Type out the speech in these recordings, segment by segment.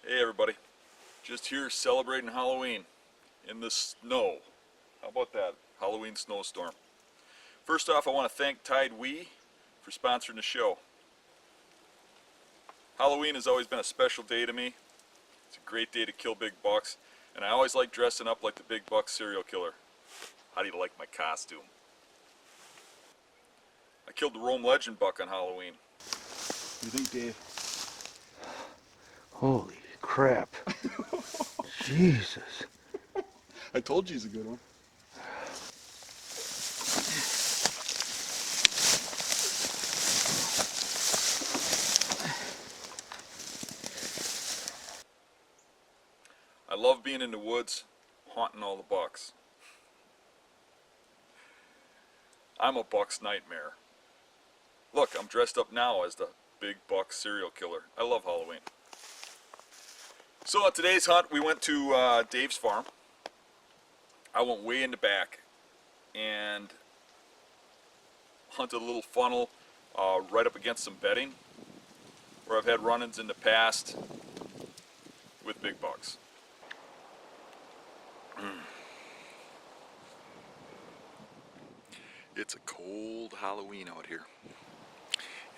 Hey everybody, just here celebrating Halloween in the snow. How about that? Halloween snowstorm. First off, I want to thank Tide Wee for sponsoring the show. Halloween has always been a special day to me. It's a great day to kill big bucks, and I always like dressing up like the big buck serial killer. How do you like my costume? I killed the Rome Legend buck on Halloween. What do you think, Dave? Holy crap. Jesus. I told you he's a good one. I love being in the woods, haunting all the bucks. I'm a buck's nightmare. Look, I'm dressed up now as the big buck serial killer. I love Halloween. So on today's hunt, we went to Dave's farm. I went way in the back and hunted a little funnel right up against some bedding where I've had run-ins in the past with big bucks. It's a cold Halloween out here,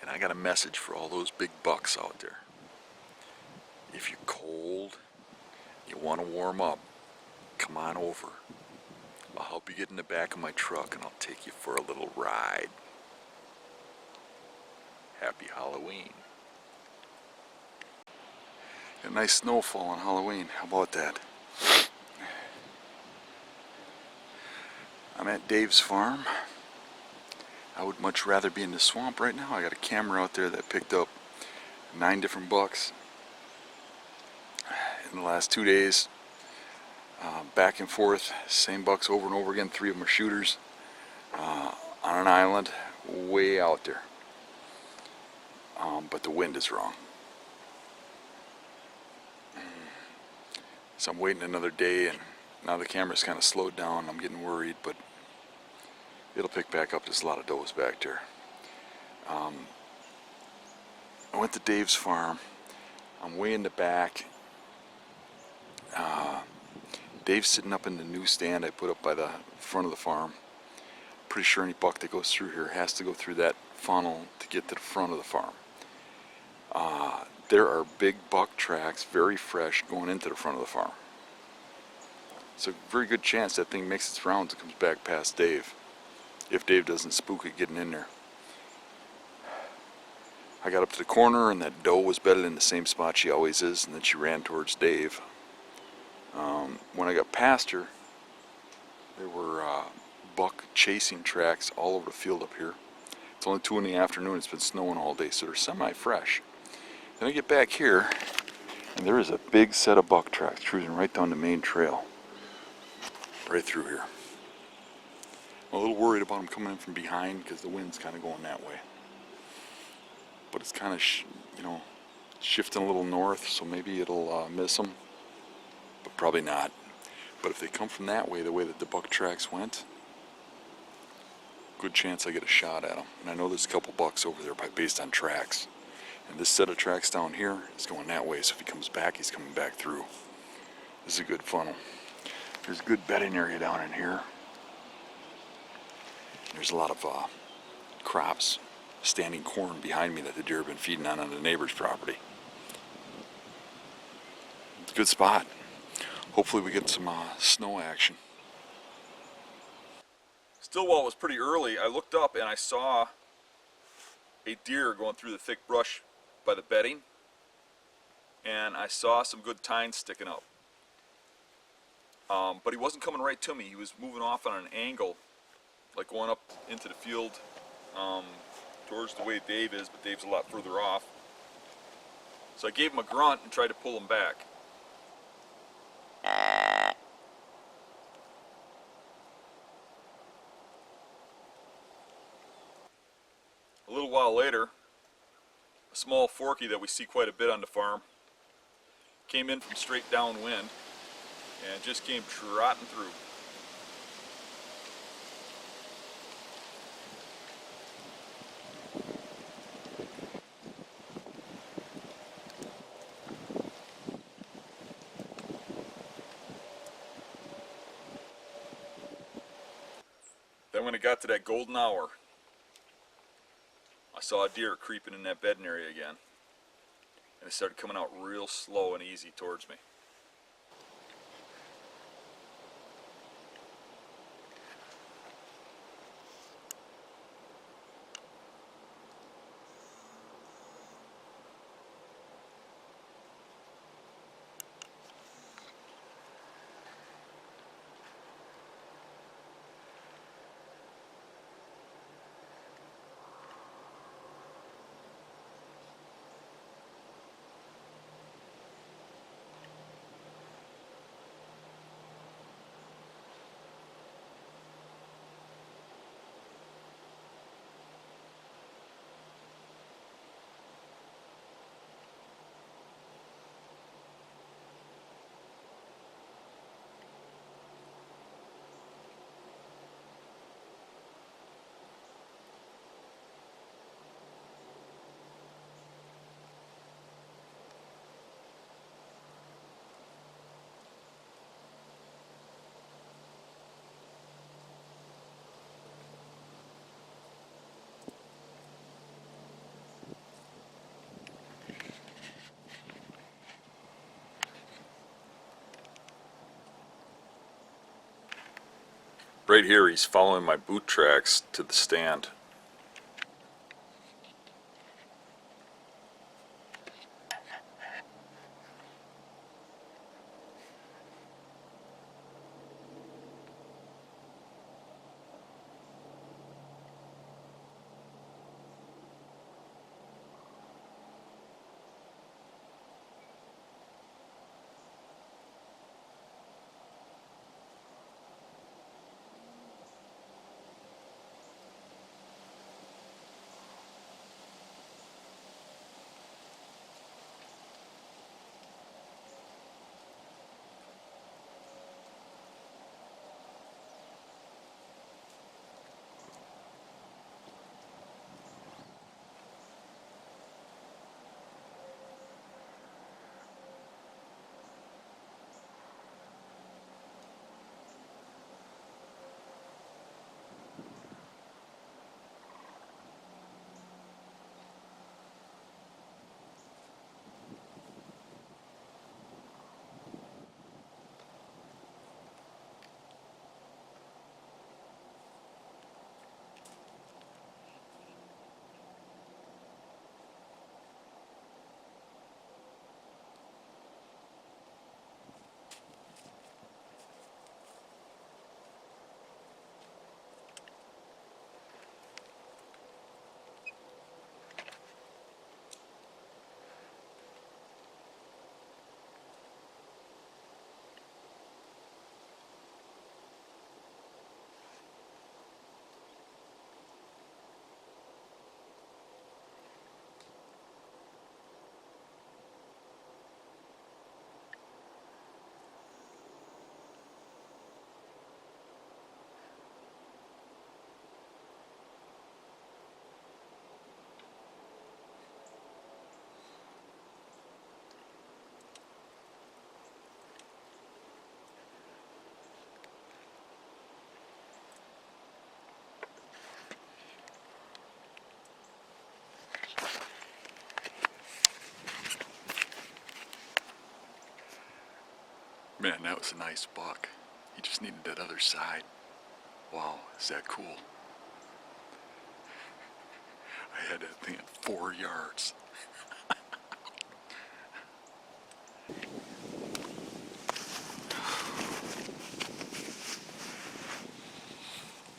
and I got a message for all those big bucks out there. If you're cold, you want to warm up, come on over. I'll help you get in the back of my truck and I'll take you for a little ride. Happy Halloween. Got a nice snowfall on Halloween. How about that? I'm at Dave's farm. I would much rather be in the swamp right now. I got a camera out there that picked up 9 different bucks in the last 2 days. Back and forth, same bucks over and over again. 3 of them are shooters on an island way out there. But the wind is wrong. So I'm waiting another day, and now the camera's kind of slowed down. I'm getting worried, but it'll pick back up. There's a lot of does back there. I went to Dave's farm. I'm way in the back. Dave's sitting up in the new stand I put up by the front of the farm. Pretty sure any buck that goes through here has to go through that funnel to get to the front of the farm. There are big buck tracks, very fresh, going into the front of the farm. It's a very good chance that thing makes its rounds and comes back past Dave, if Dave doesn't spook it getting in there. I got up to the corner and that doe was bedded in the same spot she always is, and then she ran towards Dave. When I got past her, there were buck chasing tracks all over the field up here. It's only 2 in the afternoon. It's been snowing all day, so they're semi-fresh. Then I get back here, and there is a big set of buck tracks cruising right down the main trail, right through here. I'm a little worried about them coming in from behind because the wind's kind of going that way. But it's kind of, shifting a little north, so maybe it'll miss them, but probably not. But if they come from that way, the way that the buck tracks went, good chance I get a shot at them. And I know there's a couple bucks over there based on tracks. And this set of tracks down here is going that way, so if he comes back, he's coming back through. This is a good funnel. There's a good bedding area down in here. There's a lot of crops, standing corn behind me that the deer have been feeding on the neighbor's property. It's a good spot. Hopefully we get some snow action. Still, while it was pretty early, I looked up and I saw a deer going through the thick brush by the bedding, and I saw some good tines sticking up. But he wasn't coming right to me. He was moving off on an angle, like going up into the field towards the way Dave is, but Dave's a lot further off. So I gave him a grunt and tried to pull him back. A little while later, a small forky that we see quite a bit on the farm came in from straight downwind and just came trotting through. Then when it got to that golden hour, I saw a deer creeping in that bedding area again. And it started coming out real slow and easy towards me. Right here, he's following my boot tracks to the stand. Man, that was a nice buck. He just needed that other side. Wow, is that cool? I had that thing at 4 yards.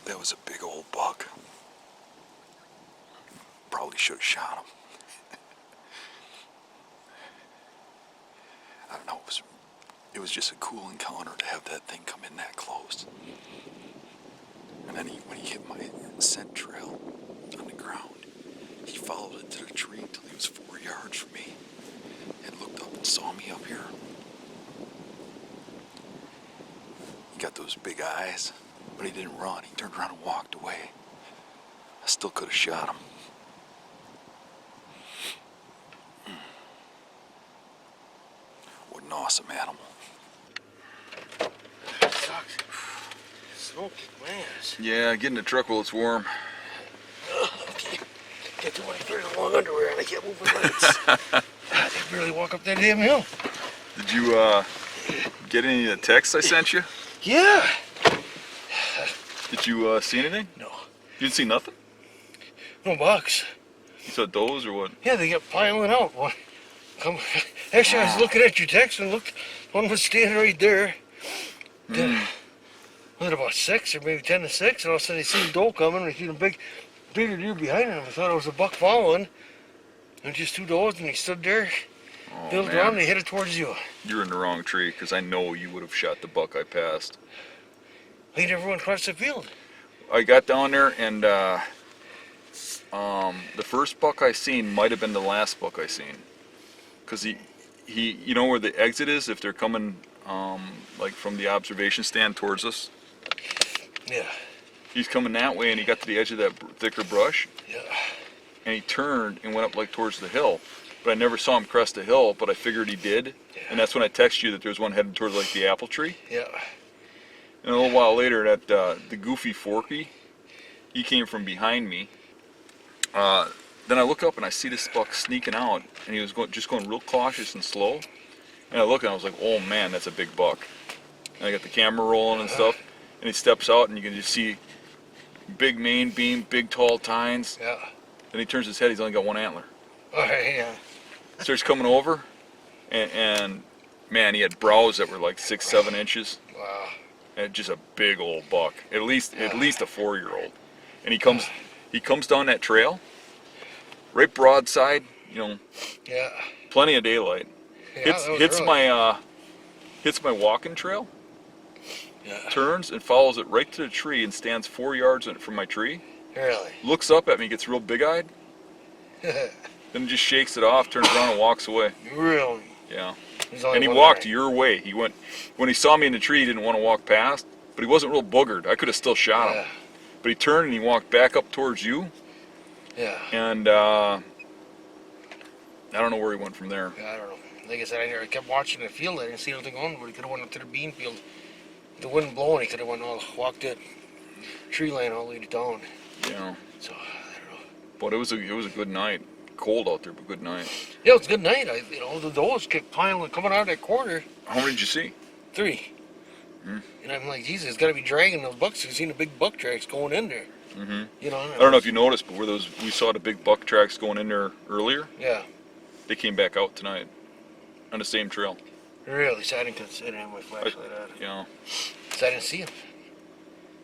That was a big old buck. Probably should have shot him. I don't know, it was just a cool encounter to have that thing come in that close. And then when he hit my scent trail on the ground, he followed it to the tree until he was 4 yards from me and looked up and saw me up here. He got those big eyes, but he didn't run. He turned around and walked away. I still could have shot him. What an awesome animal. That sucks. snow kicked my ass. Yeah, get in the truck while it's warm. Okay. Got too many pairs of long underwear and I can't move my legs. I can barely walk up that damn hill. Did you get any of the texts I sent you? Yeah. Did you see anything? No. You didn't see nothing? No bucks. You saw does or what? Yeah, they get piling out. One, come. Actually, I was looking at your text and looked. One was standing right there. Then, was it about 6 or maybe 10 to 6? And all of a sudden, I seen doe coming and I seen a bigger deer behind him. I thought it was a buck following. And just two does, and he stood there, Oh, built man. around, and he headed towards you. You're in the wrong tree because I know you would have shot the buck I passed. He never went across the field. I got down there and the first buck I seen might have been the last buck I seen. Because he, you know where the exit is if they're coming like from the observation stand towards us? Yeah, He's coming that way and he got to the edge of that thicker brush yeah. and he turned and went up like towards the hill. But I never saw him crest the hill, but I figured he did. And that's when I texted you that there was one heading towards like the apple tree. Yeah. And a little while later, that the goofy Forky, he came from behind me. Then I look up and I see this buck sneaking out, and he was just going real cautious and slow. And I look and I was like, oh man, that's a big buck. And I got the camera rolling and stuff, and he steps out, and you can just see big main beam, big tall tines. Yeah. Then he turns his head, he's only got one antler. All right, yeah. Starts coming over, and man, he had brows that were like 6-7 inches. Wow. And just a big old buck, at least a 4-year-old. And he comes down that trail, right broadside, you know, Yeah. plenty of daylight. Yeah, that was hits early. hits my walking trail, Yeah. turns and follows it right to the tree and stands 4 yards from my tree. Really? Looks up at me, gets real big-eyed, then just shakes it off, turns around and walks away. Really? Yeah. He's only And he one walked eye. your way. He went when he saw me in the tree. He didn't want to walk past, but he wasn't real boogered. I could have still shot him. Yeah. But he turned and he walked back up towards you, Yeah. and I don't know where he went from there. Yeah, I don't know. Like I said, I kept watching the field. I didn't see anything on, but he could have went up to the bean field. The wind blowing, he could have walked that tree line all the way to town. You know, So I don't know. but it was a good night. Cold out there, but good night. Yeah, it was a good night. The does kept piling, coming out of that corner. How many did you see? 3. Hmm. And I'm like, Jesus, it's got to be dragging those bucks. I've seen the big buck tracks going in there. Mm-hmm. You know. I don't know if you noticed, but we saw the big buck tracks going in there earlier. Yeah. They came back out tonight on the same trail. Really? So I didn't consider him my flashlight on. You know. So I didn't see him.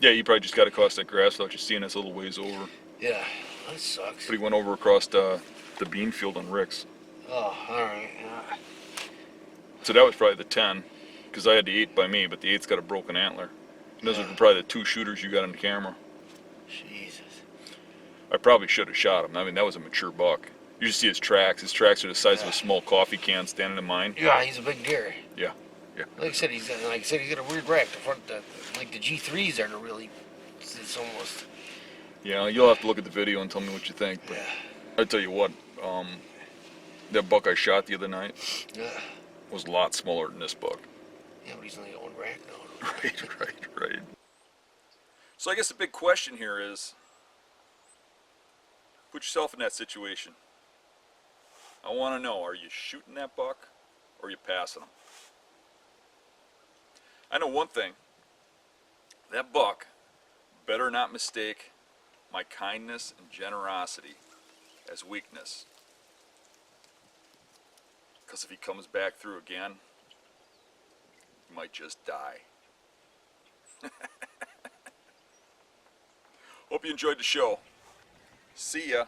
Yeah, you probably just got across that grass without you seeing us a little ways over. Yeah. That sucks. But he went over across the bean field on Rick's. Oh, all right. Yeah. So that was probably the 10, because I had the 8 by me, but the 8's got a broken antler. And those are probably the 2 shooters you got on the camera. Jesus. I probably should have shot him. I mean, that was a mature buck. You just see his tracks. His tracks are the size of a small coffee can standing in mine. Yeah, he's a big deer. Yeah, yeah. Like I said, he's got a weird rack. The front, like the G3s are the really. It's almost. Yeah, you'll have to look at the video and tell me what you think. But Yeah. I tell you what, that buck I shot the other night Yeah. was a lot smaller than this buck. Yeah, but he's only got one rack now. Right. So I guess the big question here is, put yourself in that situation. I want to know, are you shooting that buck or are you passing him? I know one thing. That buck better not mistake my kindness and generosity as weakness. Because if he comes back through again, he might just die. Hope you enjoyed the show. See ya.